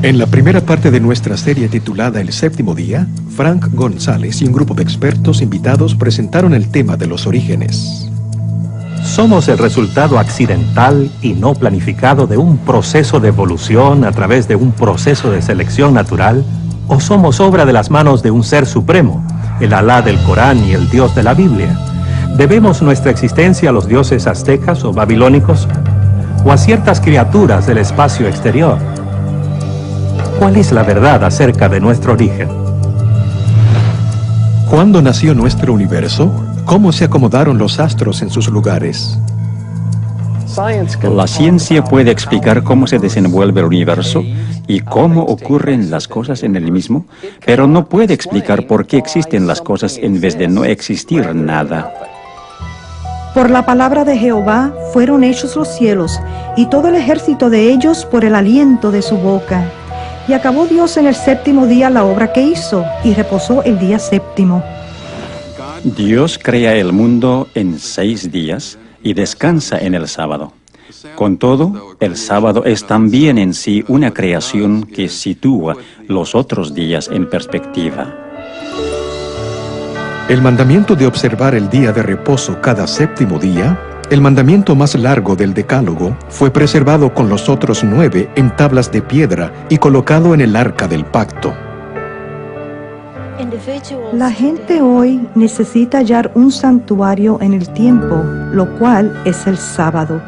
En la primera parte de nuestra serie titulada El Séptimo Día, Frank González y un grupo de expertos invitados presentaron el tema de los orígenes. Somos el resultado accidental y no planificado de un proceso de evolución a través de un proceso de selección natural, o somos obra de las manos de un ser supremo, el Alá del Corán y el Dios de la Biblia. ¿Debemos nuestra existencia a los dioses aztecas o babilónicos, o a ciertas criaturas del espacio exterior? ¿Cuál es la verdad acerca de nuestro origen? ¿Cuándo nació nuestro universo? ¿Cómo se acomodaron los astros en sus lugares? La ciencia puede explicar cómo se desenvuelve el universo y cómo ocurren las cosas en el mismo, pero no puede explicar por qué existen las cosas en vez de no existir nada. Por la palabra de Jehová fueron hechos los cielos, y todo el ejército de ellos por el aliento de su boca. Y acabó Dios en el séptimo día la obra que hizo, y reposó el día séptimo. Dios crea el mundo en 6 días y descansa en el sábado. Con todo, el sábado es también en sí una creación que sitúa los otros días en perspectiva. El mandamiento de observar el día de reposo cada séptimo día, el mandamiento más largo del Decálogo, fue preservado con los otros 9 en tablas de piedra y colocado en el arca del pacto. La gente hoy necesita hallar un santuario en el tiempo, lo cual es el sábado.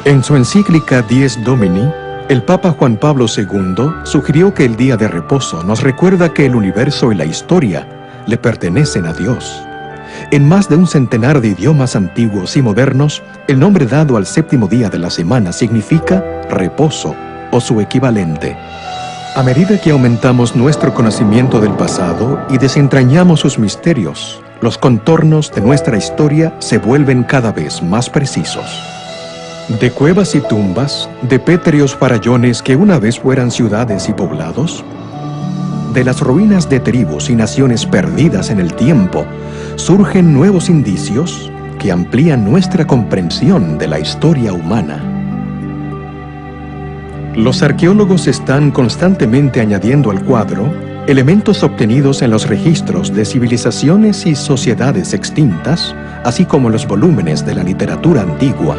En su encíclica Dies Domini, el Papa Juan Pablo II sugirió que el día de reposo nos recuerda que el universo y la historia le pertenecen a Dios. En más de un centenar de idiomas antiguos y modernos, el nombre dado al séptimo día de la semana significa reposo o su equivalente. A medida que aumentamos nuestro conocimiento del pasado y desentrañamos sus misterios, los contornos de nuestra historia se vuelven cada vez más precisos. De cuevas y tumbas, de pétreos farallones que una vez fueran ciudades y poblados, de las ruinas de tribus y naciones perdidas en el tiempo, surgen nuevos indicios que amplían nuestra comprensión de la historia humana. Los arqueólogos están constantemente añadiendo al cuadro elementos obtenidos en los registros de civilizaciones y sociedades extintas, así como los volúmenes de la literatura antigua.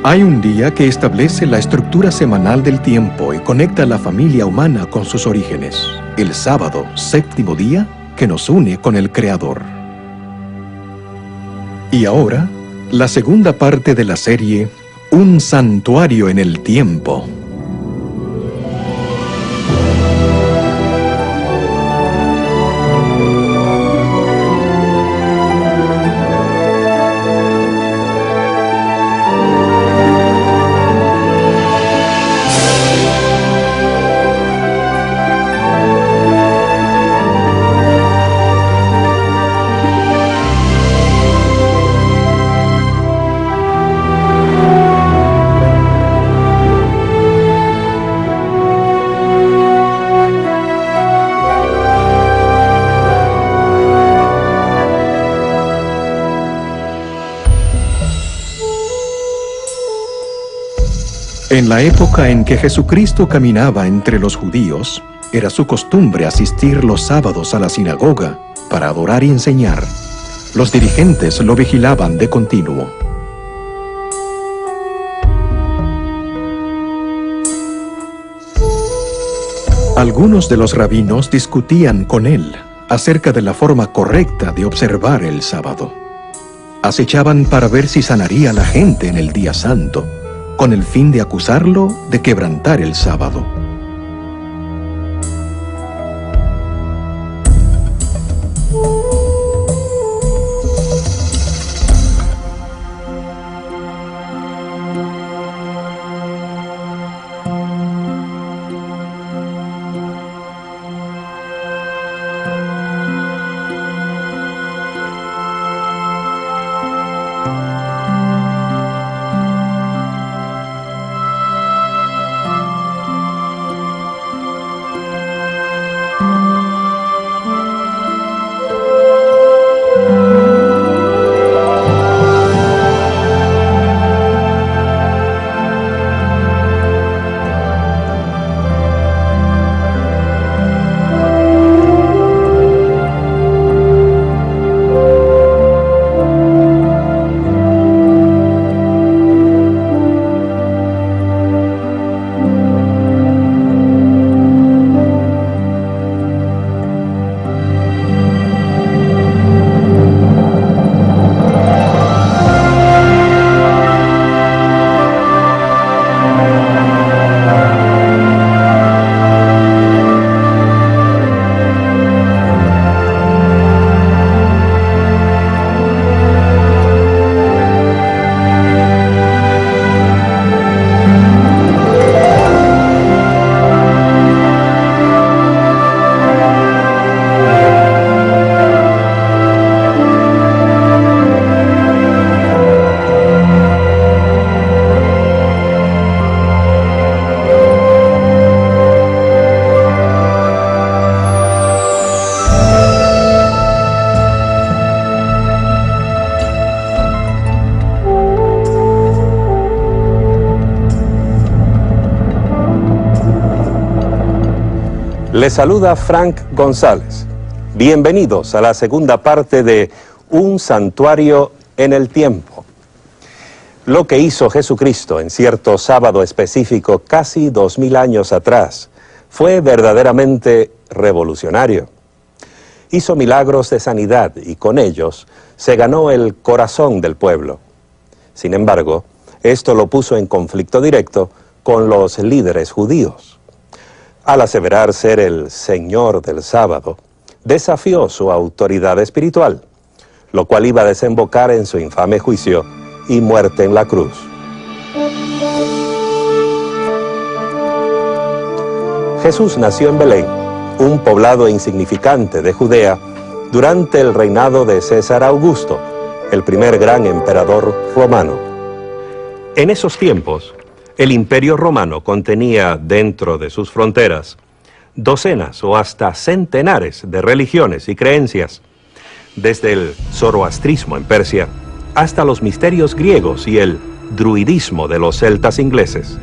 Hay un día que establece la estructura semanal del tiempo y conecta a la familia humana con sus orígenes, el sábado, séptimo día, que nos une con el Creador. Y ahora, la segunda parte de la serie, Un santuario en el tiempo. En la época en que Jesucristo caminaba entre los judíos, era su costumbre asistir los sábados a la sinagoga para adorar y enseñar. Los dirigentes lo vigilaban de continuo. Algunos de los rabinos discutían con él acerca de la forma correcta de observar el sábado. Acechaban para ver si sanaría a la gente en el día santo, con el fin de acusarlo de quebrantar el sábado. Les saluda Frank González. Bienvenidos a la segunda parte de Un santuario en el tiempo. Lo que hizo Jesucristo en cierto sábado específico casi 2000 años atrás fue verdaderamente revolucionario. Hizo milagros de sanidad y con ellos se ganó el corazón del pueblo. Sin embargo, esto lo puso en conflicto directo con los líderes judíos. Al aseverar ser el Señor del sábado, desafió su autoridad espiritual, lo cual iba a desembocar en su infame juicio y muerte en la cruz. Jesús nació en Belén, un poblado insignificante de Judea, durante el reinado de César Augusto, el primer gran emperador romano. En esos tiempos, el Imperio Romano contenía dentro de sus fronteras docenas o hasta centenares de religiones y creencias, desde el zoroastrismo en Persia hasta los misterios griegos y el druidismo de los celtas ingleses.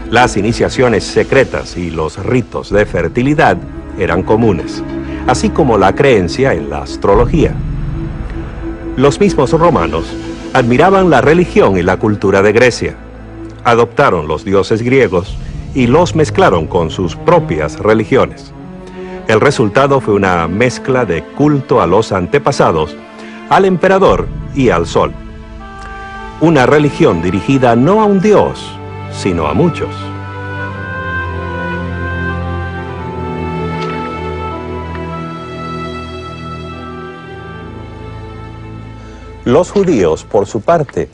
Las iniciaciones secretas y los ritos de fertilidad eran comunes, así como la creencia en la astrología. Los mismos romanos admiraban la religión y la cultura de Grecia. Adoptaron los dioses griegos y los mezclaron con sus propias religiones. El resultado fue una mezcla de culto a los antepasados, al emperador y al sol. Una religión dirigida no a un dios, sino a muchos. Los judíos, por su parte,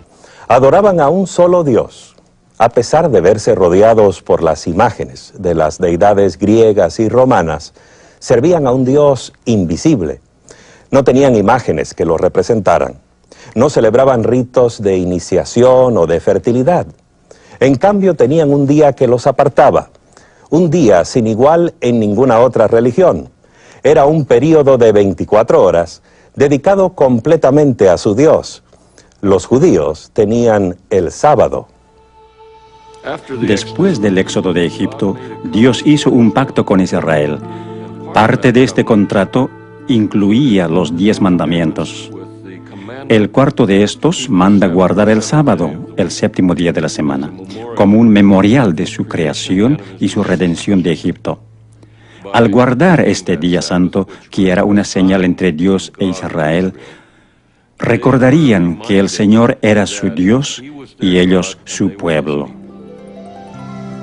adoraban a un solo Dios. A pesar de verse rodeados por las imágenes de las deidades griegas y romanas, servían a un Dios invisible. No tenían imágenes que lo representaran. No celebraban ritos de iniciación o de fertilidad. En cambio, tenían un día que los apartaba. Un día sin igual en ninguna otra religión. Era un período de 24 horas dedicado completamente a su Dios. Los judíos tenían el sábado. Después del éxodo de Egipto, Dios hizo un pacto con Israel. Parte de este contrato incluía los 10 mandamientos. El cuarto de estos manda guardar el sábado, el séptimo día de la semana, como un memorial de su creación y su redención de Egipto. Al guardar este día santo, que era una señal entre Dios e Israel, recordarían que el Señor era su Dios y ellos su pueblo.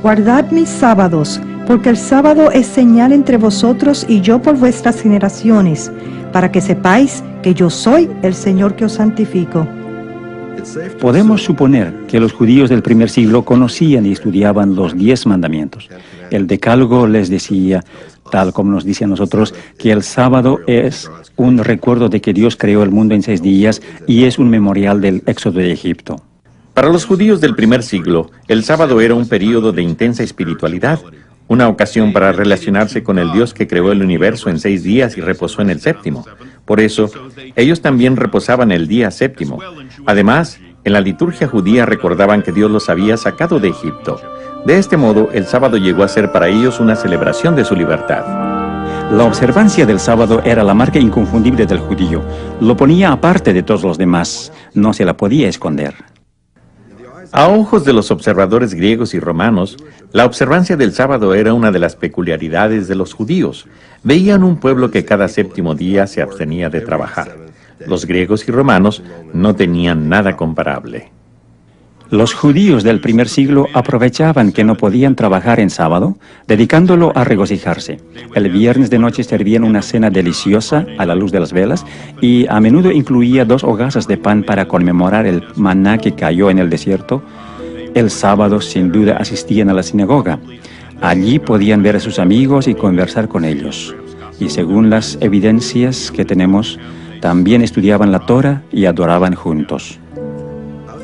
Guardad mis sábados, porque el sábado es señal entre vosotros y yo por vuestras generaciones, para que sepáis que yo soy el Señor que os santifico. Podemos suponer que los judíos del primer siglo conocían y estudiaban los 10 mandamientos. El Decálogo les decía, tal como nos dice a nosotros, que el sábado es un recuerdo de que Dios creó el mundo en 6 días y es un memorial del éxodo de Egipto. Para los judíos del primer siglo, el sábado era un período de intensa espiritualidad, una ocasión para relacionarse con el Dios que creó el universo en 6 días y reposó en el séptimo. Por eso, ellos también reposaban el día séptimo. Además, en la liturgia judía recordaban que Dios los había sacado de Egipto. De este modo, el sábado llegó a ser para ellos una celebración de su libertad. La observancia del sábado era la marca inconfundible del judío. Lo ponía aparte de todos los demás. No se la podía esconder. A ojos de los observadores griegos y romanos, la observancia del sábado era una de las peculiaridades de los judíos. Veían un pueblo que cada séptimo día se abstenía de trabajar. Los griegos y romanos no tenían nada comparable. Los judíos del primer siglo aprovechaban que no podían trabajar en sábado, dedicándolo a regocijarse. El viernes de noche servían una cena deliciosa a la luz de las velas y a menudo incluía 2 hogazas de pan para conmemorar el maná que cayó en el desierto. El sábado, sin duda, asistían a la sinagoga. Allí podían ver a sus amigos y conversar con ellos. Y según las evidencias que tenemos, también estudiaban la Torah y adoraban juntos.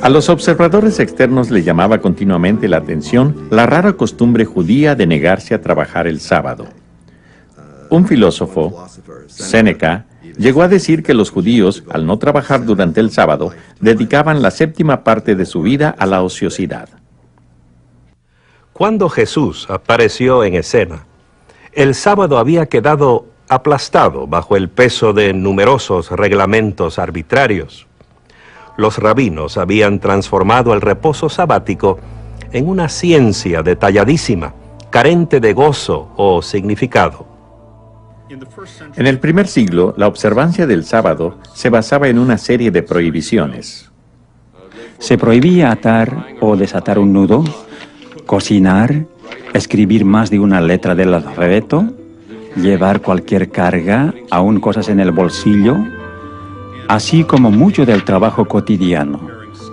A los observadores externos les llamaba continuamente la atención la rara costumbre judía de negarse a trabajar el sábado. Un filósofo, Séneca, llegó a decir que los judíos, al no trabajar durante el sábado, dedicaban la 7ª parte de su vida a la ociosidad. Cuando Jesús apareció en escena, El sábado había quedado aplastado bajo el peso de numerosos reglamentos arbitrarios. Los rabinos habían transformado el reposo sabático en una ciencia detalladísima, carente de gozo o significado. En el primer siglo, la observancia del sábado se basaba en una serie de prohibiciones. Se prohibía atar o desatar un nudo, cocinar, escribir más de una letra del alfabeto, llevar cualquier carga, aun cosas en el bolsillo, así como mucho del trabajo cotidiano,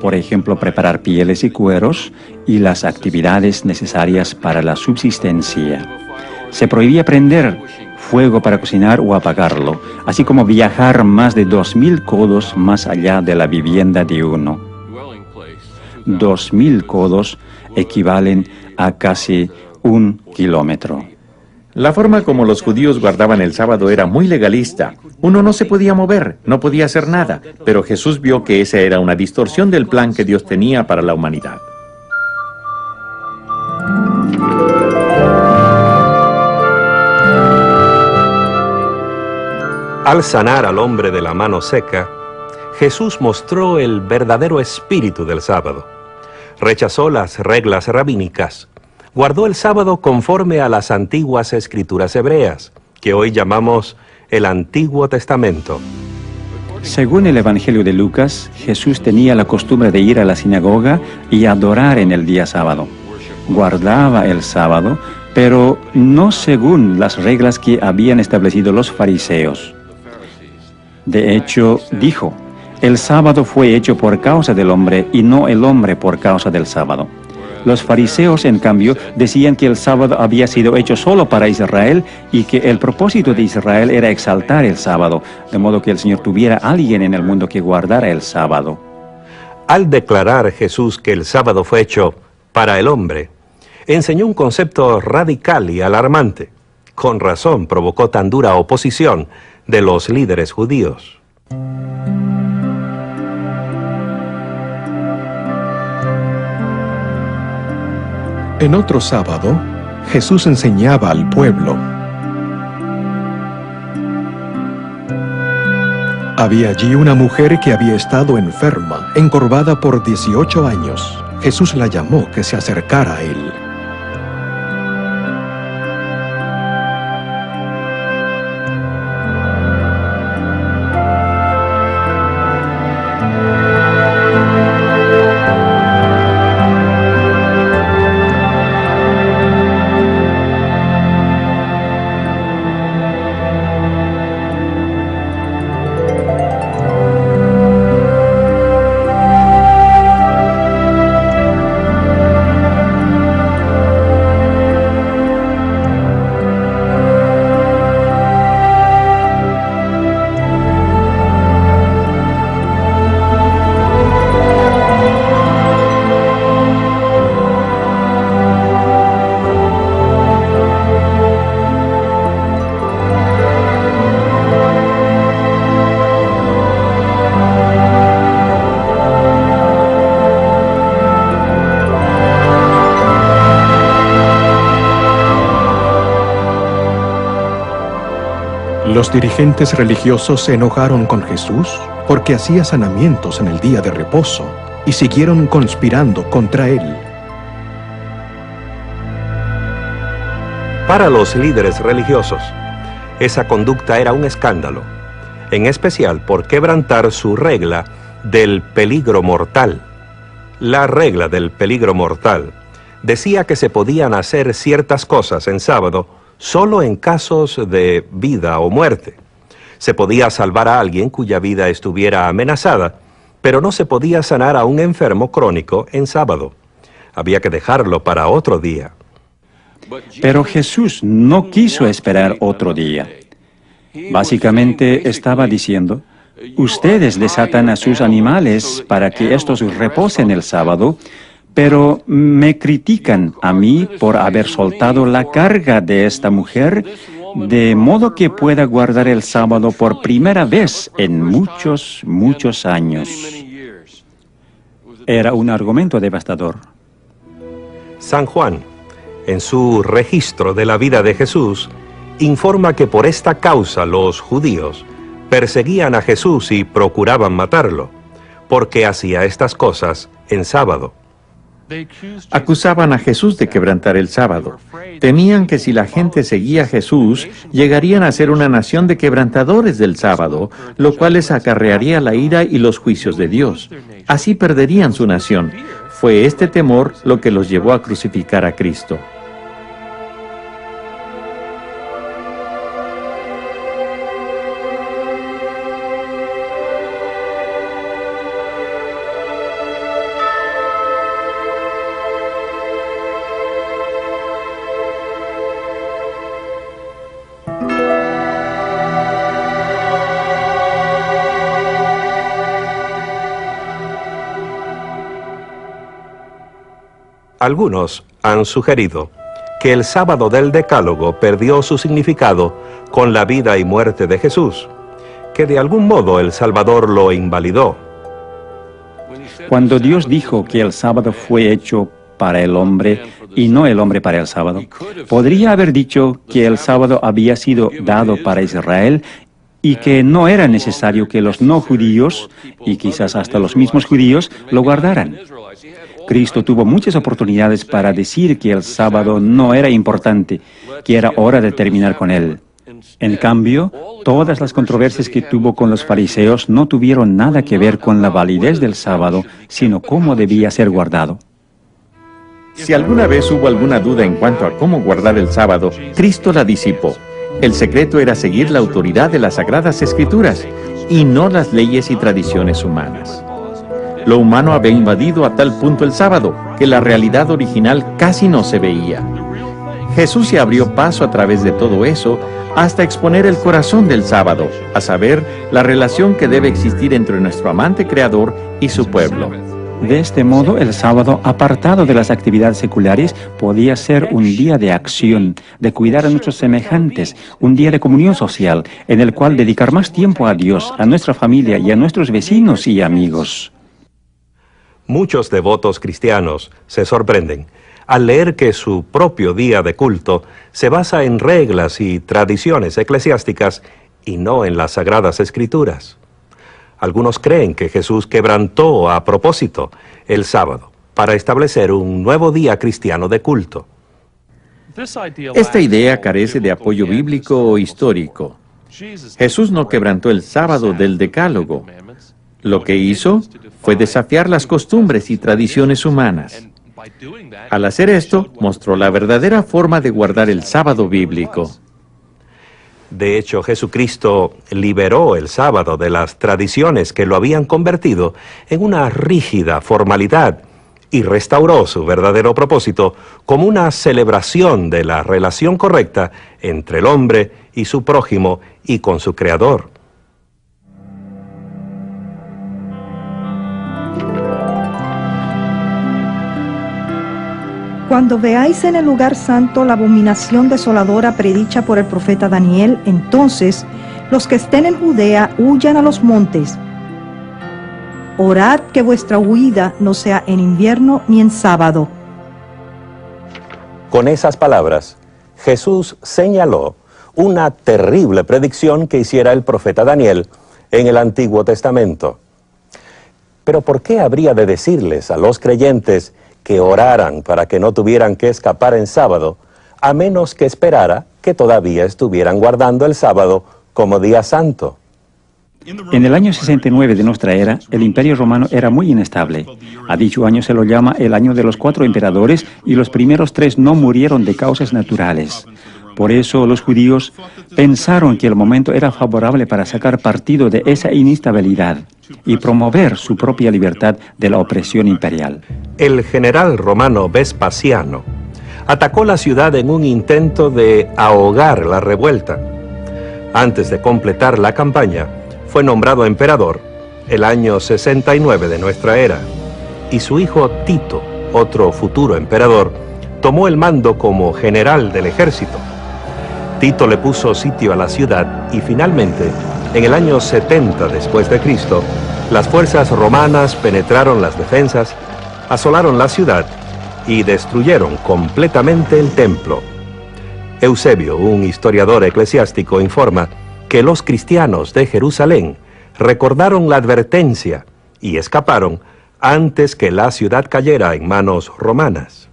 por ejemplo, preparar pieles y cueros y las actividades necesarias para la subsistencia. Se prohibía prender fuego para cocinar o apagarlo, así como viajar más de 2000 codos más allá de la vivienda de uno. 2000 codos equivalen a casi 1 kilómetro. La forma como los judíos guardaban el sábado era muy legalista. Uno no se podía mover, no podía hacer nada, pero Jesús vio que esa era una distorsión del plan que Dios tenía para la humanidad. Al sanar al hombre de la mano seca, Jesús mostró el verdadero espíritu del sábado. Rechazó las reglas rabínicas. Guardó el sábado conforme a las antiguas escrituras hebreas, que hoy llamamos el Antiguo Testamento. Según el Evangelio de Lucas, Jesús tenía la costumbre de ir a la sinagoga y adorar en el día sábado. Guardaba el sábado, pero no según las reglas que habían establecido los fariseos. De hecho, dijo, el sábado fue hecho por causa del hombre y no el hombre por causa del sábado. Los fariseos, en cambio, decían que el sábado había sido hecho solo para Israel y que el propósito de Israel era exaltar el sábado, de modo que el Señor tuviera a alguien en el mundo que guardara el sábado. Al declarar Jesús que el sábado fue hecho para el hombre, enseñó un concepto radical y alarmante. Con razón provocó tan dura oposición de los líderes judíos. En otro sábado, Jesús enseñaba al pueblo. Había allí una mujer que había estado enferma, encorvada por 18 años. Jesús la llamó que se acercara a él. Los dirigentes religiosos se enojaron con Jesús porque hacía sanamientos en el día de reposo y siguieron conspirando contra él. Para los líderes religiosos, esa conducta era un escándalo, en especial por quebrantar su regla del peligro mortal. La regla del peligro mortal decía que se podían hacer ciertas cosas en sábado solo en casos de vida o muerte. Se podía salvar a alguien cuya vida estuviera amenazada, pero no se podía sanar a un enfermo crónico en sábado. Había que dejarlo para otro día. Pero Jesús no quiso esperar otro día. Básicamente estaba diciendo, ustedes desatan a sus animales para que estos reposen el sábado, pero me critican a mí por haber soltado la carga de esta mujer, de modo que pueda guardar el sábado por primera vez en muchos años. Era un argumento devastador. San Juan, en su registro de la vida de Jesús, informa que por esta causa los judíos perseguían a Jesús y procuraban matarlo, porque hacía estas cosas en sábado. Acusaban a Jesús de quebrantar el sábado. Temían que si la gente seguía a Jesús, llegarían a ser una nación de quebrantadores del sábado, lo cual les acarrearía la ira y los juicios de Dios. Así perderían su nación. Fue este temor lo que los llevó a crucificar a Cristo. Algunos han sugerido que el sábado del Decálogo perdió su significado con la vida y muerte de Jesús, que de algún modo el Salvador lo invalidó. Cuando Dios dijo que el sábado fue hecho para el hombre y no el hombre para el sábado, podría haber dicho que el sábado había sido dado para Israel y que no era necesario que los no judíos, y quizás hasta los mismos judíos, lo guardaran. Cristo tuvo muchas oportunidades para decir que el sábado no era importante, que era hora de terminar con él. En cambio, todas las controversias que tuvo con los fariseos no tuvieron nada que ver con la validez del sábado, sino cómo debía ser guardado. Si alguna vez hubo alguna duda en cuanto a cómo guardar el sábado, Cristo la disipó. El secreto era seguir la autoridad de las Sagradas Escrituras y no las leyes y tradiciones humanas. Lo humano había invadido a tal punto el sábado que la realidad original casi no se veía. Jesús se abrió paso a través de todo eso hasta exponer el corazón del sábado, a saber, la relación que debe existir entre nuestro amante Creador y su pueblo. De este modo, el sábado, apartado de las actividades seculares, podía ser un día de acción, de cuidar a nuestros semejantes, un día de comunión social, en el cual dedicar más tiempo a Dios, a nuestra familia y a nuestros vecinos y amigos. Muchos devotos cristianos se sorprenden al leer que su propio día de culto se basa en reglas y tradiciones eclesiásticas y no en las Sagradas Escrituras. Algunos creen que Jesús quebrantó a propósito el sábado para establecer un nuevo día cristiano de culto. Esta idea carece de apoyo bíblico o histórico. Jesús no quebrantó el sábado del Decálogo. Lo que hizo fue desafiar las costumbres y tradiciones humanas. Al hacer esto, mostró la verdadera forma de guardar el sábado bíblico. De hecho, Jesucristo liberó el sábado de las tradiciones que lo habían convertido en una rígida formalidad y restauró su verdadero propósito como una celebración de la relación correcta entre el hombre y su prójimo y con su Creador. Cuando veáis en el lugar santo la abominación desoladora predicha por el profeta Daniel, entonces los que estén en Judea huyan a los montes. Orad que vuestra huida no sea en invierno ni en sábado. Con esas palabras, Jesús señaló una terrible predicción que hiciera el profeta Daniel en el Antiguo Testamento. Pero ¿por qué habría de decirles a los creyentes que oraran para que no tuvieran que escapar en sábado, a menos que esperara que todavía estuvieran guardando el sábado como día santo? En el año 69 de nuestra era, el Imperio Romano era muy inestable. A dicho año se lo llama el año de los 4 emperadores y los primeros 3 no murieron de causas naturales. Por eso los judíos pensaron que el momento era favorable para sacar partido de esa inestabilidad y promover su propia libertad de la opresión imperial. El general romano Vespasiano atacó la ciudad en un intento de ahogar la revuelta. Antes de completar la campaña, fue nombrado emperador el año 69 de nuestra era, y su hijo Tito, otro futuro emperador, tomó el mando como general del ejército. Tito le puso sitio a la ciudad y finalmente, en el año 70 después de Cristo, las fuerzas romanas penetraron las defensas, asolaron la ciudad y destruyeron completamente el templo. Eusebio, un historiador eclesiástico, informa que los cristianos de Jerusalén recordaron la advertencia y escaparon antes que la ciudad cayera en manos romanas.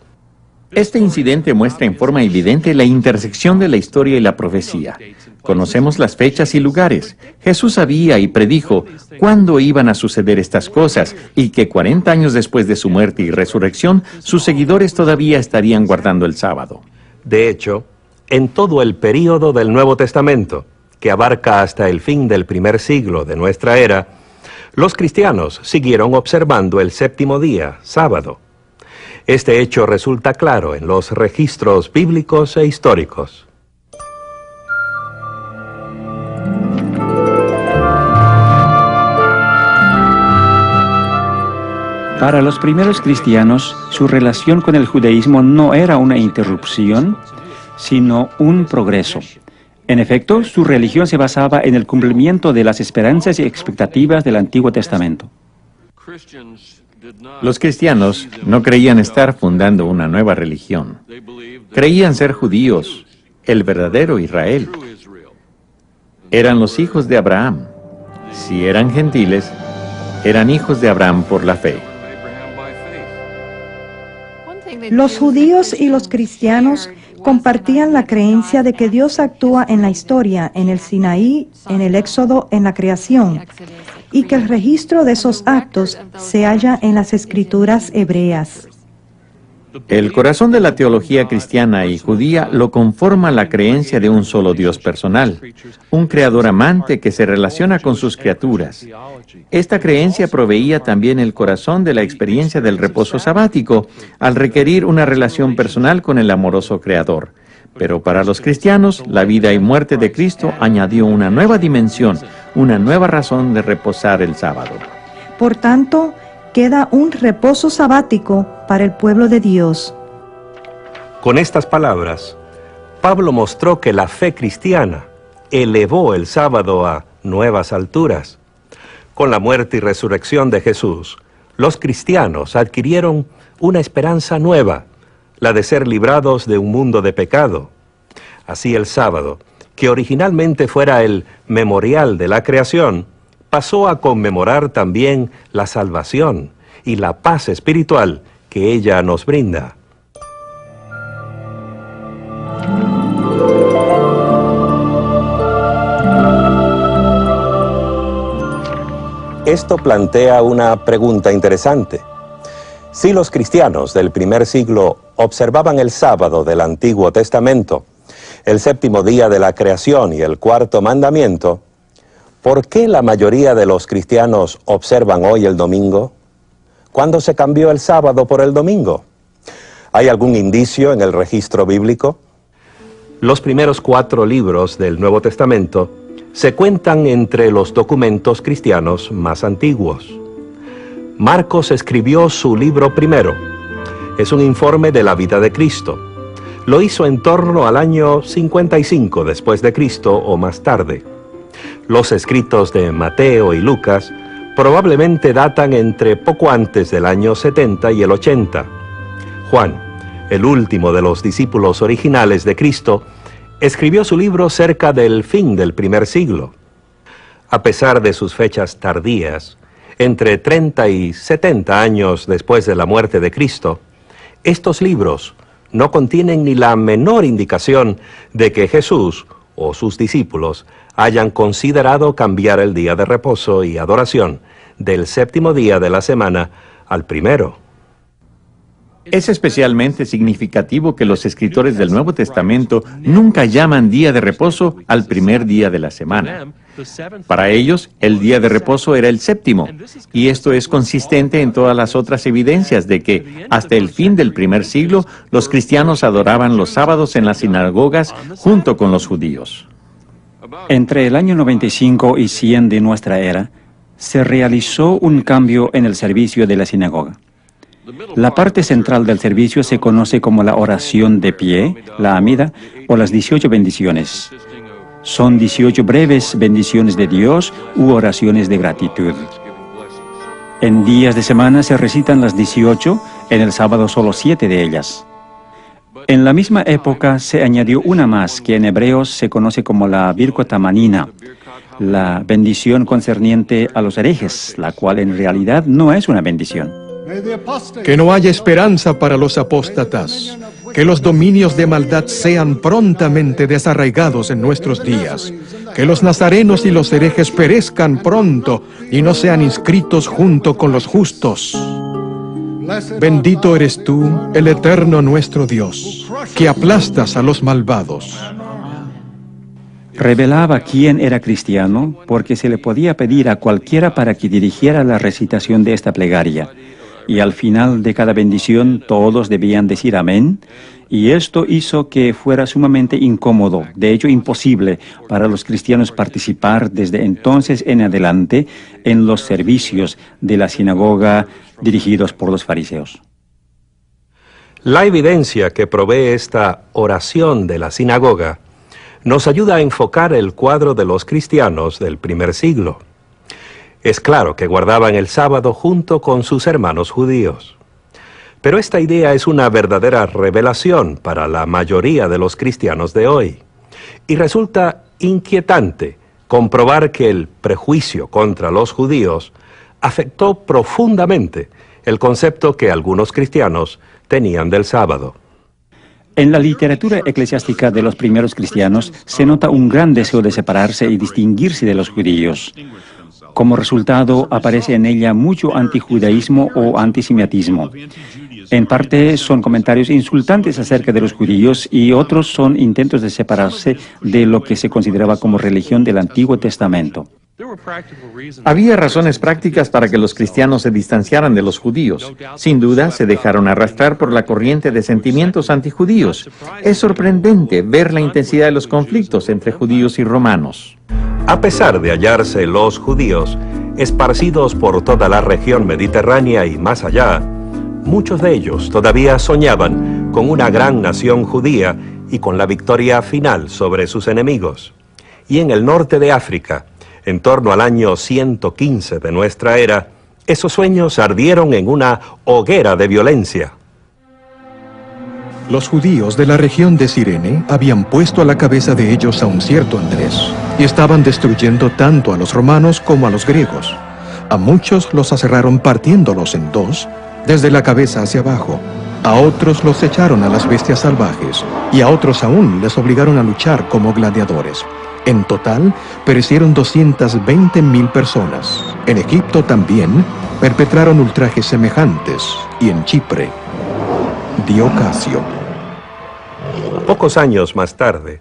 Este incidente muestra en forma evidente la intersección de la historia y la profecía. Conocemos las fechas y lugares. Jesús sabía y predijo cuándo iban a suceder estas cosas y que 40 años después de su muerte y resurrección, sus seguidores todavía estarían guardando el sábado. De hecho, en todo el período del Nuevo Testamento, que abarca hasta el fin del primer siglo de nuestra era, los cristianos siguieron observando el séptimo día, sábado. Este hecho resulta claro en los registros bíblicos e históricos. Para los primeros cristianos, su relación con el judaísmo no era una interrupción, sino un progreso. En efecto, su religión se basaba en el cumplimiento de las esperanzas y expectativas del Antiguo Testamento. Los cristianos no creían estar fundando una nueva religión. Creían ser judíos, el verdadero Israel. Eran los hijos de Abraham. Si eran gentiles, eran hijos de Abraham por la fe. Los judíos y los cristianos compartían la creencia de que Dios actúa en la historia, en el Sinaí, en el Éxodo, en la creación, y que el registro de esos actos se halla en las escrituras hebreas. El corazón de la teología cristiana y judía lo conforma la creencia de un solo Dios personal, un creador amante que se relaciona con sus criaturas. Esta creencia proveía también el corazón de la experiencia del reposo sabático, al requerir una relación personal con el amoroso creador. Pero para los cristianos, la vida y muerte de Cristo añadió una nueva dimensión, una nueva razón de reposar el sábado. Por tanto, queda un reposo sabático para el pueblo de Dios. Con estas palabras, Pablo mostró que la fe cristiana elevó el sábado a nuevas alturas. Con la muerte y resurrección de Jesús, los cristianos adquirieron una esperanza nueva, la de ser librados de un mundo de pecado. Así el sábado, que originalmente fuera el memorial de la creación, pasó a conmemorar también la salvación y la paz espiritual que ella nos brinda. Esto plantea una pregunta interesante. Si los cristianos del primer siglo observaban el sábado del Antiguo Testamento, el séptimo día de la creación y el cuarto mandamiento, ¿por qué la mayoría de los cristianos observan hoy el domingo? ¿Cuándo se cambió el sábado por el domingo? ¿Hay algún indicio en el registro bíblico? Los primeros 4 libros del Nuevo Testamento se cuentan entre los documentos cristianos más antiguos. Marcos escribió su libro primero. Es un informe de la vida de Cristo. Lo hizo en torno al año 55 después de Cristo o más tarde. Los escritos de Mateo y Lucas probablemente datan entre poco antes del año 70 y el 80. Juan, el último de los discípulos originales de Cristo, escribió su libro cerca del fin del primer siglo. A pesar de sus fechas tardías, entre 30 y 70 años después de la muerte de Cristo, estos libros no contienen ni la menor indicación de que Jesús o sus discípulos hayan considerado cambiar el día de reposo y adoración del séptimo día de la semana al primero. Es especialmente significativo que los escritores del Nuevo Testamento nunca llaman día de reposo al primer día de la semana. Para ellos, el día de reposo era el séptimo, y esto es consistente en todas las otras evidencias de que, hasta el fin del primer siglo, los cristianos adoraban los sábados en las sinagogas junto con los judíos. Entre el año 95 y 100 de nuestra era, se realizó un cambio en el servicio de la sinagoga. La parte central del servicio se conoce como la oración de pie, la amida, o las 18 bendiciones. Son 18 breves bendiciones de Dios u oraciones de gratitud. En días de semana se recitan las 18, en el sábado solo 7 de ellas. En la misma época se añadió una más, que en hebreos se conoce como la Birkot Hamanina, la bendición concerniente a los herejes, la cual en realidad no es una bendición. Que no haya esperanza para los apóstatas, que los dominios de maldad sean prontamente desarraigados en nuestros días, que los nazarenos y los herejes perezcan pronto y no sean inscritos junto con los justos. Bendito eres tú, el eterno nuestro Dios, que aplastas a los malvados. Revelaba quién era cristiano porque se le podía pedir a cualquiera para que dirigiera la recitación de esta plegaria. Y al final de cada bendición todos debían decir amén, y esto hizo que fuera sumamente incómodo, de hecho imposible, para los cristianos participar desde entonces en adelante en los servicios de la sinagoga dirigidos por los fariseos. La evidencia que provee esta oración de la sinagoga nos ayuda a enfocar el cuadro de los cristianos del primer siglo. Es claro que guardaban el sábado junto con sus hermanos judíos. Pero esta idea es una verdadera revelación para la mayoría de los cristianos de hoy. Y resulta inquietante comprobar que el prejuicio contra los judíos afectó profundamente el concepto que algunos cristianos tenían del sábado. En la literatura eclesiástica de los primeros cristianos se nota un gran deseo de separarse y distinguirse de los judíos. Como resultado, aparece en ella mucho antijudaísmo o antisemitismo. En parte son comentarios insultantes acerca de los judíos y otros son intentos de separarse de lo que se consideraba como religión del Antiguo Testamento. Había razones prácticas para que los cristianos se distanciaran de los judíos. Sin duda, se dejaron arrastrar por la corriente de sentimientos antijudíos. Es sorprendente ver la intensidad de los conflictos entre judíos y romanos. A pesar de hallarse los judíos esparcidos por toda la región mediterránea y más allá, muchos de ellos todavía soñaban con una gran nación judía y con la victoria final sobre sus enemigos. Y en el norte de África, en torno al año 115 de nuestra era, esos sueños ardieron en una hoguera de violencia. Los judíos de la región de Cirene habían puesto a la cabeza de ellos a un cierto Andrés, y estaban destruyendo tanto a los romanos como a los griegos. A muchos los aserraron partiéndolos en dos, desde la cabeza hacia abajo. A otros los echaron a las bestias salvajes, y a otros aún les obligaron a luchar como gladiadores. En total, perecieron 220.000 personas. En Egipto también perpetraron ultrajes semejantes, y en Chipre, Diocasio. Pocos años más tarde,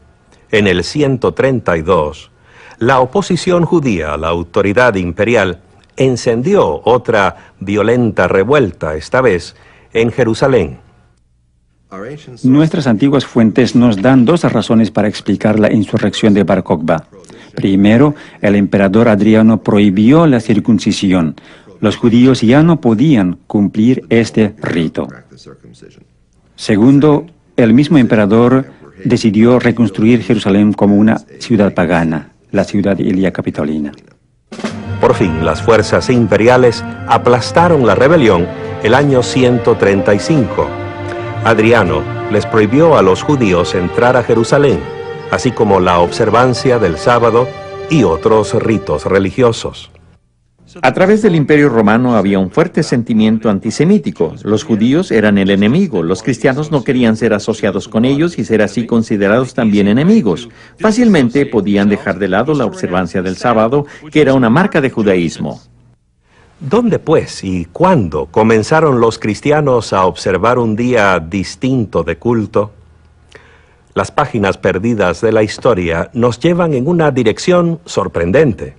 en el 132, la oposición judía a la autoridad imperial encendió otra violenta revuelta, esta vez en Jerusalén. Nuestras antiguas fuentes nos dan dos razones para explicar la insurrección de Bar Kokhba. Primero, el emperador Adriano prohibió la circuncisión. Los judíos ya no podían cumplir este rito. Segundo, el mismo emperador decidió reconstruir Jerusalén como una ciudad pagana, la ciudad Ilia Capitolina. Por fin, las fuerzas imperiales aplastaron la rebelión el año 135. Adriano les prohibió a los judíos entrar a Jerusalén, así como la observancia del sábado y otros ritos religiosos. A través del Imperio Romano había un fuerte sentimiento antisemítico. Los judíos eran el enemigo, los cristianos no querían ser asociados con ellos y ser así considerados también enemigos. Fácilmente podían dejar de lado la observancia del sábado, que era una marca de judaísmo. ¿Dónde, pues, y cuándo comenzaron los cristianos a observar un día distinto de culto? Las páginas perdidas de la historia nos llevan en una dirección sorprendente.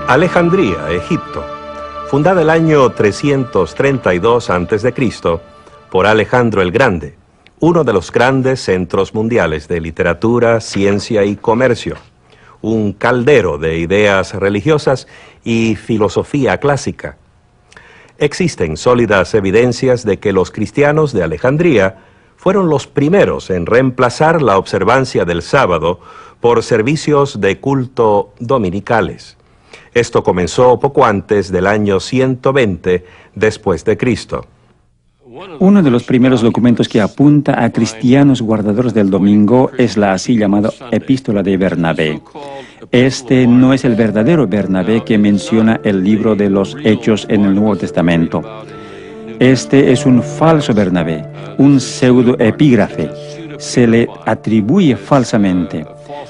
Alejandría, Egipto, fundada el año 332 a.C. por Alejandro el Grande, uno de los grandes centros mundiales de literatura, ciencia y comercio, un caldero de ideas religiosas y filosofía clásica. Existen sólidas evidencias de que los cristianos de Alejandría fueron los primeros en reemplazar la observancia del sábado por servicios de culto dominicales. Esto comenzó poco antes del año 120 después de Cristo. Uno de los primeros documentos que apunta a cristianos guardadores del domingo es la así llamada Epístola de Bernabé. Este no es el verdadero Bernabé que menciona el libro de los Hechos en el Nuevo Testamento. Este es un falso Bernabé, un pseudoepígrafe. Se le atribuye falsamente.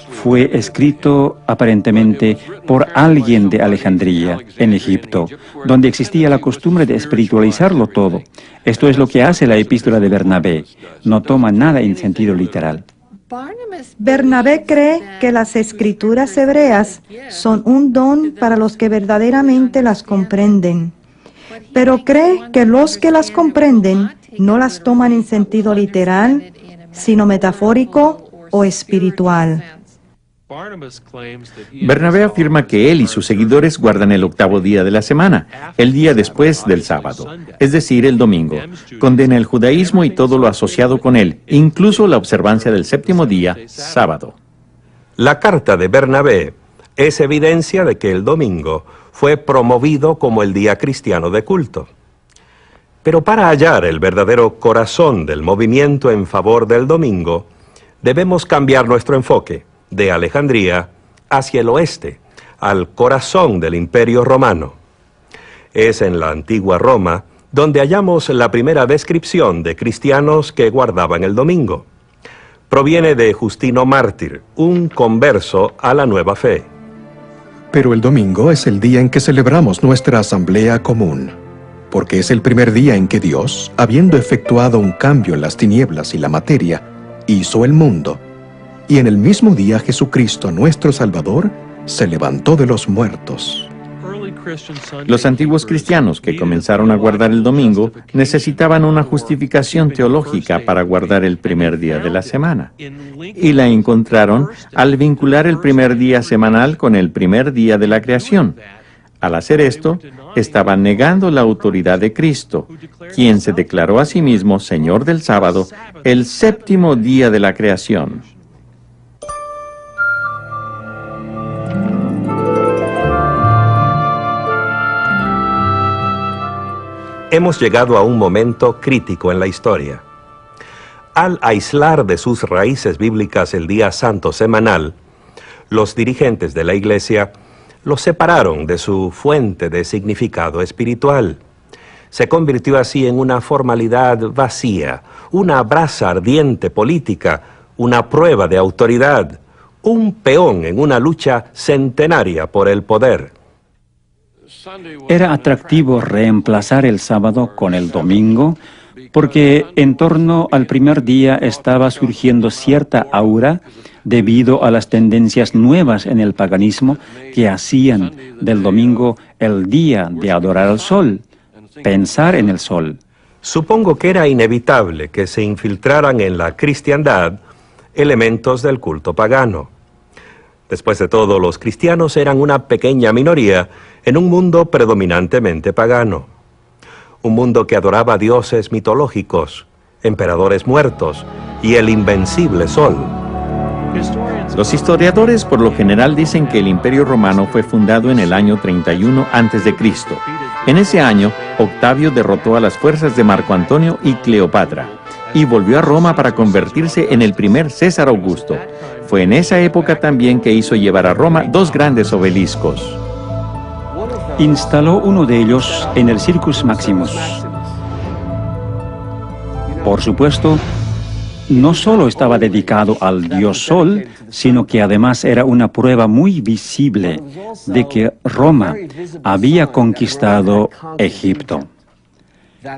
Fue escrito aparentemente por alguien de Alejandría, en Egipto, donde existía la costumbre de espiritualizarlo todo. Esto es lo que hace la Epístola de Bernabé. No toma nada en sentido literal. Bernabé cree que las escrituras hebreas son un don para los que verdaderamente las comprenden, pero cree que los que las comprenden no las toman en sentido literal, sino metafórico o espiritual. Bernabé afirma que él y sus seguidores guardan el octavo día de la semana, el día después del sábado, es decir, el domingo. Condena el judaísmo y todo lo asociado con él, incluso la observancia del séptimo día, sábado. La carta de Bernabé es evidencia de que el domingo fue promovido como el día cristiano de culto. Pero para hallar el verdadero corazón del movimiento en favor del domingo, debemos cambiar nuestro enfoque de Alejandría hacia el oeste, al corazón del Imperio Romano. Es en la antigua Roma donde hallamos la primera descripción de cristianos que guardaban el domingo. Proviene de Justino Mártir, un converso a la nueva fe. Pero el domingo es el día en que celebramos nuestra asamblea común, porque es el primer día en que Dios, habiendo efectuado un cambio en las tinieblas y la materia, hizo el mundo. Y en el mismo día Jesucristo, nuestro Salvador, se levantó de los muertos. Los antiguos cristianos que comenzaron a guardar el domingo necesitaban una justificación teológica para guardar el primer día de la semana. Y la encontraron al vincular el primer día semanal con el primer día de la creación. Al hacer esto, estaban negando la autoridad de Cristo, quien se declaró a sí mismo Señor del sábado, el séptimo día de la creación. Hemos llegado a un momento crítico en la historia. Al aislar de sus raíces bíblicas el día santo semanal, los dirigentes de la Iglesia lo separaron de su fuente de significado espiritual. Se convirtió así en una formalidad vacía, una brasa ardiente política, una prueba de autoridad, un peón en una lucha centenaria por el poder. Era atractivo reemplazar el sábado con el domingo, porque en torno al primer día estaba surgiendo cierta aura debido a las tendencias nuevas en el paganismo que hacían del domingo el día de adorar al sol, pensar en el sol. Supongo que era inevitable que se infiltraran en la cristiandad elementos del culto pagano. Después de todo, los cristianos eran una pequeña minoría en un mundo predominantemente pagano. Un mundo que adoraba dioses mitológicos, emperadores muertos y el invencible sol. Los historiadores por lo general dicen que el Imperio Romano fue fundado en el año 31 a.C. En ese año, Octavio derrotó a las fuerzas de Marco Antonio y Cleopatra, y volvió a Roma para convertirse en el primer César Augusto. Fue en esa época también que hizo llevar a Roma dos grandes obeliscos. Instaló uno de ellos en el Circus Maximus. Por supuesto, no solo estaba dedicado al dios Sol, sino que además era una prueba muy visible de que Roma había conquistado Egipto.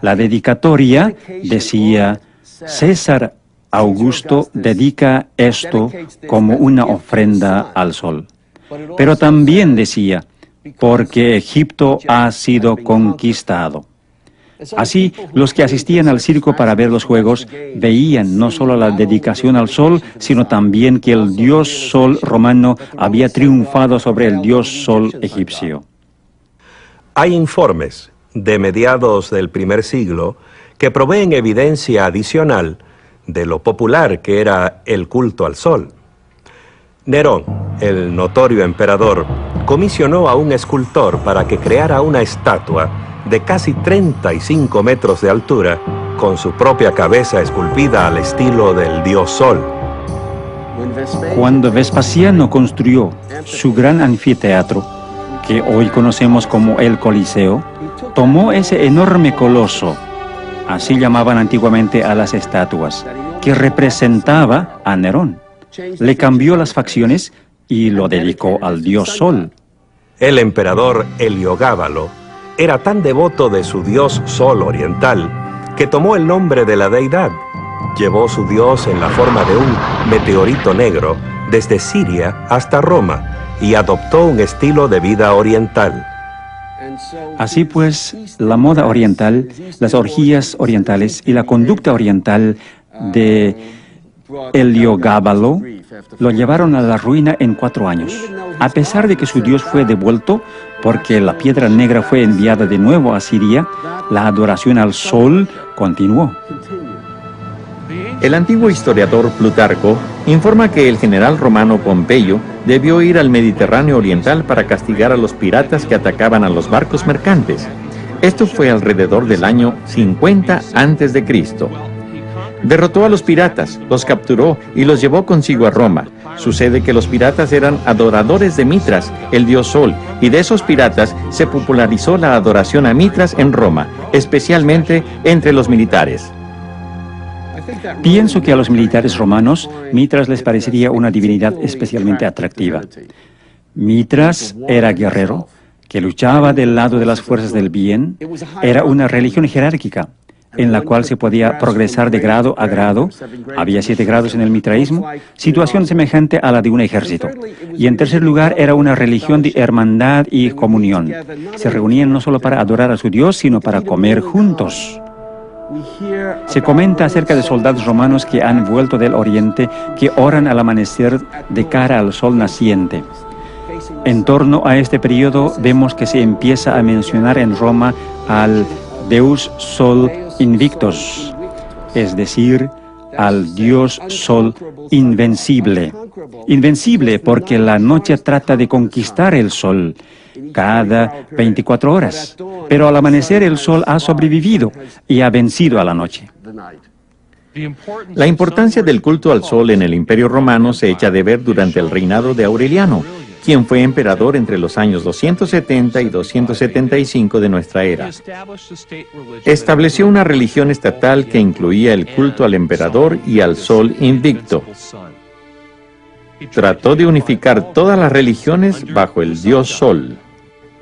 La dedicatoria decía: César Augusto dedica esto como una ofrenda al sol. Pero también decía: porque Egipto ha sido conquistado. Así, los que asistían al circo para ver los juegos veían no solo la dedicación al sol, sino también que el dios sol romano había triunfado sobre el dios sol egipcio. Hay informes de mediados del primer siglo que proveen evidencia adicional de lo popular que era el culto al sol. Nerón, el notorio emperador, comisionó a un escultor para que creara una estatua de casi 35 metros de altura, con su propia cabeza esculpida al estilo del dios Sol. Cuando Vespasiano construyó su gran anfiteatro, que hoy conocemos como el Coliseo, tomó ese enorme coloso, así llamaban antiguamente a las estatuas, que representaba a Nerón. Le cambió las facciones y lo dedicó al dios Sol. El emperador Heliogábalo era tan devoto de su dios Sol oriental que tomó el nombre de la deidad. Llevó su dios en la forma de un meteorito negro desde Siria hasta Roma y adoptó un estilo de vida oriental. Así pues, la moda oriental, las orgías orientales y la conducta oriental de Heliogábalo lo llevaron a la ruina en 4 años. A pesar de que su dios fue devuelto, porque la piedra negra fue enviada de nuevo a Siria, la adoración al sol continuó. El antiguo historiador Plutarco informa que el general romano Pompeyo debió ir al Mediterráneo oriental para castigar a los piratas que atacaban a los barcos mercantes. Esto fue alrededor del año 50 a.C. Derrotó a los piratas, los capturó y los llevó consigo a Roma. Sucede que los piratas eran adoradores de Mitras, el dios Sol, y de esos piratas se popularizó la adoración a Mitras en Roma, especialmente entre los militares. Pienso que a los militares romanos, Mitras les parecería una divinidad especialmente atractiva. Mitras era guerrero, que luchaba del lado de las fuerzas del bien. Era una religión jerárquica, en la cual se podía progresar de grado a grado. Había 7 grados en el mitraísmo, situación semejante a la de un ejército. Y en tercer lugar, era una religión de hermandad y comunión. Se reunían no solo para adorar a su Dios, sino para comer juntos. Se comenta acerca de soldados romanos que han vuelto del oriente, que oran al amanecer de cara al sol naciente. En torno a este periodo vemos que se empieza a mencionar en Roma al Deus Sol Invictus, es decir, al dios Sol invencible. Invencible porque la noche trata de conquistar el sol cada 24 horas, pero al amanecer el sol ha sobrevivido y ha vencido a la noche. La importancia del culto al sol en el Imperio Romano se echa de ver durante el reinado de Aureliano, quien fue emperador entre los años 270 y 275 de nuestra era. Estableció una religión estatal que incluía el culto al emperador y al sol invicto. Trató de unificar todas las religiones bajo el dios Sol.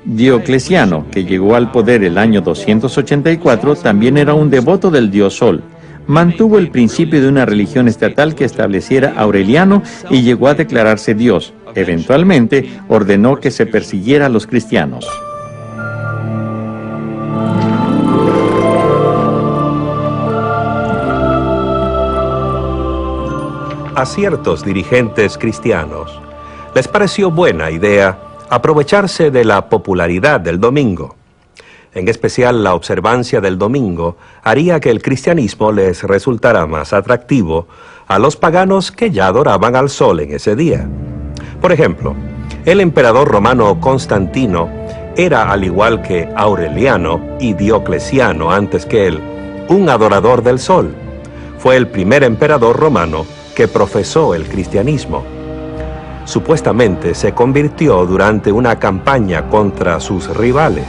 Diocleciano, que llegó al poder el año 284, también era un devoto del dios Sol. Mantuvo el principio de una religión estatal que estableciera Aureliano y llegó a declararse Dios. Eventualmente, ordenó que se persiguiera a los cristianos. A ciertos dirigentes cristianos les pareció buena idea aprovecharse de la popularidad del domingo. En especial, la observancia del domingo haría que el cristianismo les resultara más atractivo a los paganos que ya adoraban al sol en ese día. Por ejemplo, el emperador romano Constantino era, al igual que Aureliano y Diocleciano antes que él, un adorador del sol. Fue el primer emperador romano que profesó el cristianismo. Supuestamente se convirtió durante una campaña contra sus rivales.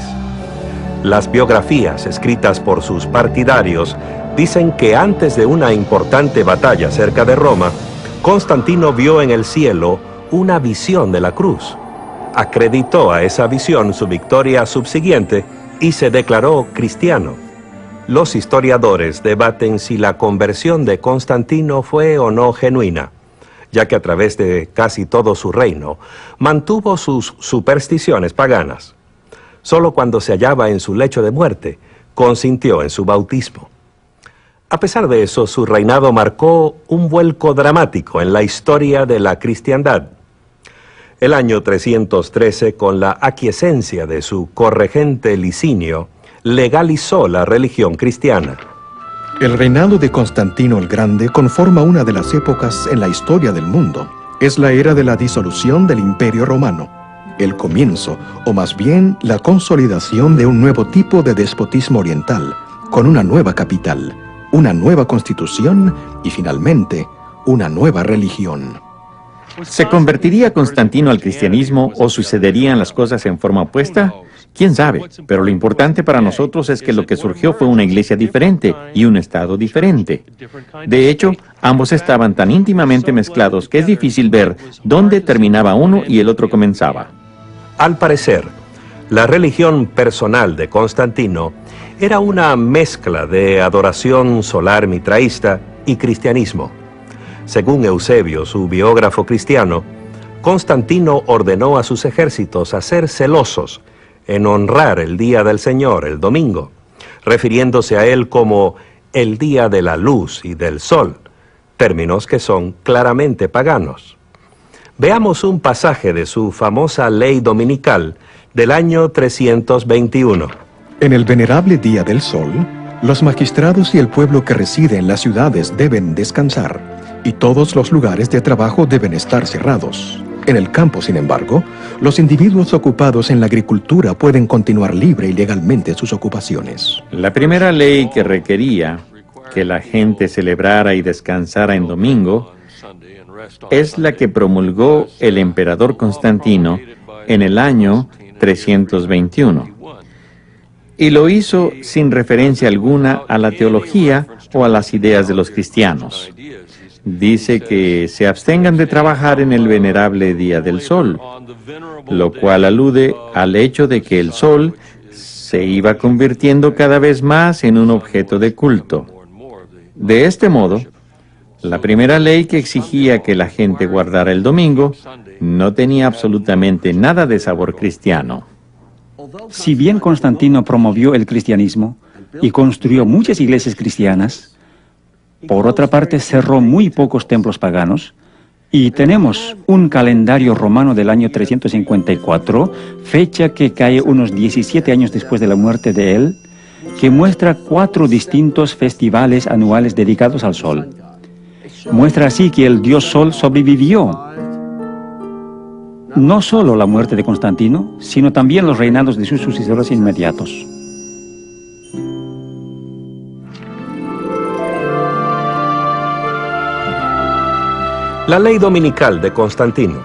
Las biografías escritas por sus partidarios dicen que antes de una importante batalla cerca de Roma, Constantino vio en el cielo una visión de la cruz. Acreditó a esa visión su victoria subsiguiente y se declaró cristiano. Los historiadores debaten si la conversión de Constantino fue o no genuina, ya que a través de casi todo su reino mantuvo sus supersticiones paganas. Solo cuando se hallaba en su lecho de muerte, consintió en su bautismo. A pesar de eso, su reinado marcó un vuelco dramático en la historia de la cristiandad. El año 313, con la aquiescencia de su corregente Licinio, legalizó la religión cristiana. El reinado de Constantino el Grande conforma una de las épocas en la historia del mundo. Es la era de la disolución del Imperio Romano. el comienzo, o más bien la consolidación de un nuevo tipo de despotismo oriental, con una nueva capital, una nueva constitución y finalmente una nueva religión. ¿Se convertiría Constantino al cristianismo o sucederían las cosas en forma opuesta? ¿Quién sabe? Pero lo importante para nosotros es que lo que surgió fue una iglesia diferente y un estado diferente. De hecho, ambos estaban tan íntimamente mezclados que es difícil ver dónde terminaba uno y el otro comenzaba. Al parecer, la religión personal de Constantino era una mezcla de adoración solar mitraísta y cristianismo. Según Eusebio, su biógrafo cristiano, Constantino ordenó a sus ejércitos a ser celosos en honrar el día del Señor, el domingo, refiriéndose a él como el día de la luz y del sol, términos que son claramente paganos. Veamos un pasaje de su famosa ley dominical del año 321. En el venerable día del sol, los magistrados y el pueblo que reside en las ciudades deben descansar, y todos los lugares de trabajo deben estar cerrados. En el campo, sin embargo, los individuos ocupados en la agricultura pueden continuar libre y legalmente sus ocupaciones. La primera ley que requería que la gente celebrara y descansara en domingo es la que promulgó el emperador Constantino en el año 321. Y lo hizo sin referencia alguna a la teología o a las ideas de los cristianos. Dice que se abstengan de trabajar en el venerable día del sol, lo cual alude al hecho de que el sol se iba convirtiendo cada vez más en un objeto de culto. De este modo, la primera ley que exigía que la gente guardara el domingo no tenía absolutamente nada de sabor cristiano. Si bien Constantino promovió el cristianismo y construyó muchas iglesias cristianas, por otra parte cerró muy pocos templos paganos, y tenemos un calendario romano del año 354, fecha que cae unos 17 años después de la muerte de él, que muestra 4 distintos festivales anuales dedicados al sol. Muestra así que el dios Sol sobrevivió. No solo la muerte de Constantino, sino también los reinados de sus sucesores inmediatos. La ley dominical de Constantino,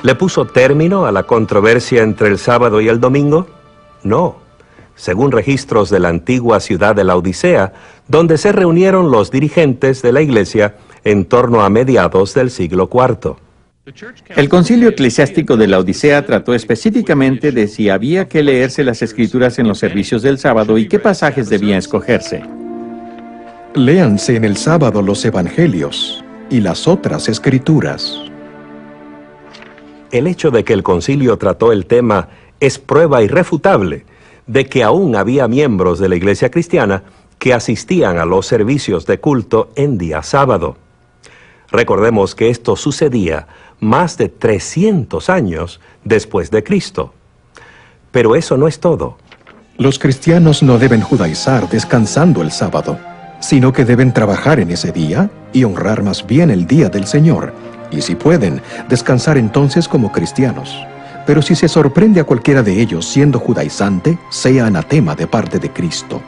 ¿le puso término a la controversia entre el sábado y el domingo? No. Según registros de la antigua ciudad de la Odisea, donde se reunieron los dirigentes de la iglesia en torno a mediados del siglo IV. El concilio eclesiástico de la Odisea trató específicamente de si había que leerse las escrituras en los servicios del sábado y qué pasajes debían escogerse. Léanse en el sábado los evangelios y las otras escrituras. El hecho de que el concilio trató el tema es prueba irrefutable de que aún había miembros de la iglesia cristiana que asistían a los servicios de culto en día sábado. Recordemos que esto sucedía más de 300 años después de Cristo. Pero eso no es todo. Los cristianos no deben judaizar descansando el sábado, sino que deben trabajar en ese día y honrar más bien el día del Señor, y si pueden, descansar entonces como cristianos. Pero si se sorprende a cualquiera de ellos siendo judaizante, sea anatema de parte de Cristo.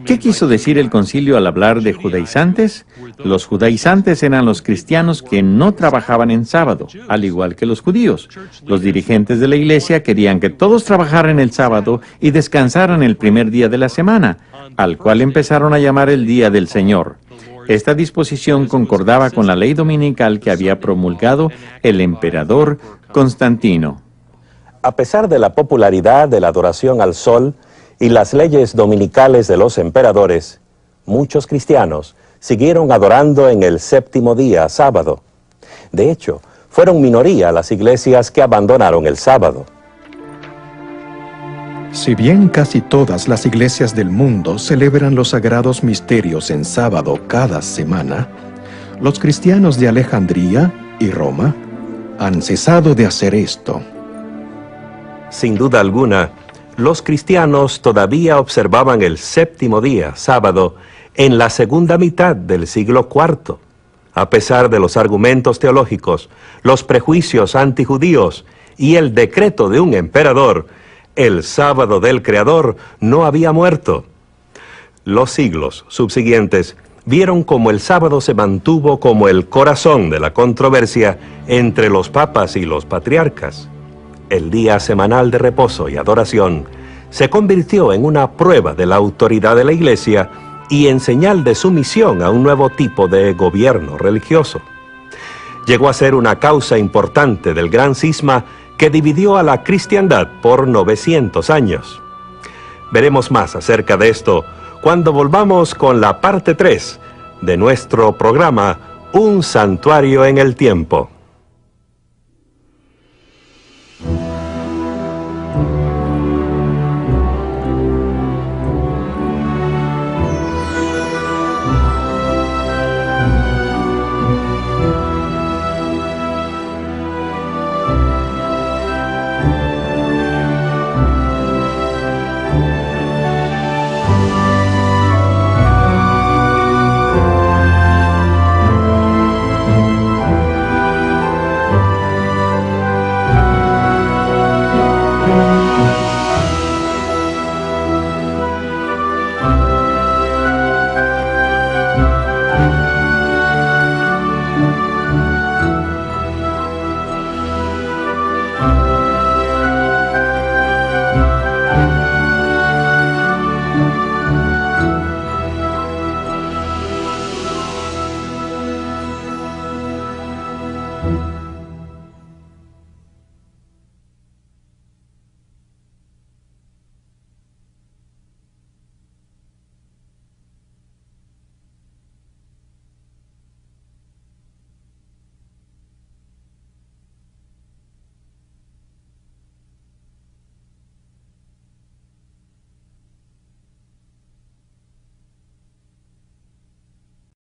¿Qué quiso decir el concilio al hablar de judaizantes? Los judaizantes eran los cristianos que no trabajaban en sábado, al igual que los judíos. Los dirigentes de la iglesia querían que todos trabajaran el sábado y descansaran el primer día de la semana, al cual empezaron a llamar el Día del Señor. Esta disposición concordaba con la ley dominical que había promulgado el emperador Constantino. A pesar de la popularidad de la adoración al sol y las leyes dominicales de los emperadores, muchos cristianos siguieron adorando en el séptimo día, sábado. De hecho, fueron minoría las iglesias que abandonaron el sábado. Si bien casi todas las iglesias del mundo celebran los sagrados misterios en sábado cada semana, los cristianos de Alejandría y Roma han cesado de hacer esto. Sin duda alguna, los cristianos todavía observaban el séptimo día, sábado, en la segunda mitad del siglo IV. A pesar de los argumentos teológicos, los prejuicios antijudíos y el decreto de un emperador, el sábado del Creador no había muerto. Los siglos subsiguientes vieron cómo el sábado se mantuvo como el corazón de la controversia entre los papas y los patriarcas. El día semanal de reposo y adoración se convirtió en una prueba de la autoridad de la Iglesia y en señal de sumisión a un nuevo tipo de gobierno religioso. Llegó a ser una causa importante del gran cisma que dividió a la cristiandad por 900 años. Veremos más acerca de esto cuando volvamos con la parte 3 de nuestro programa Un Santuario en el Tiempo.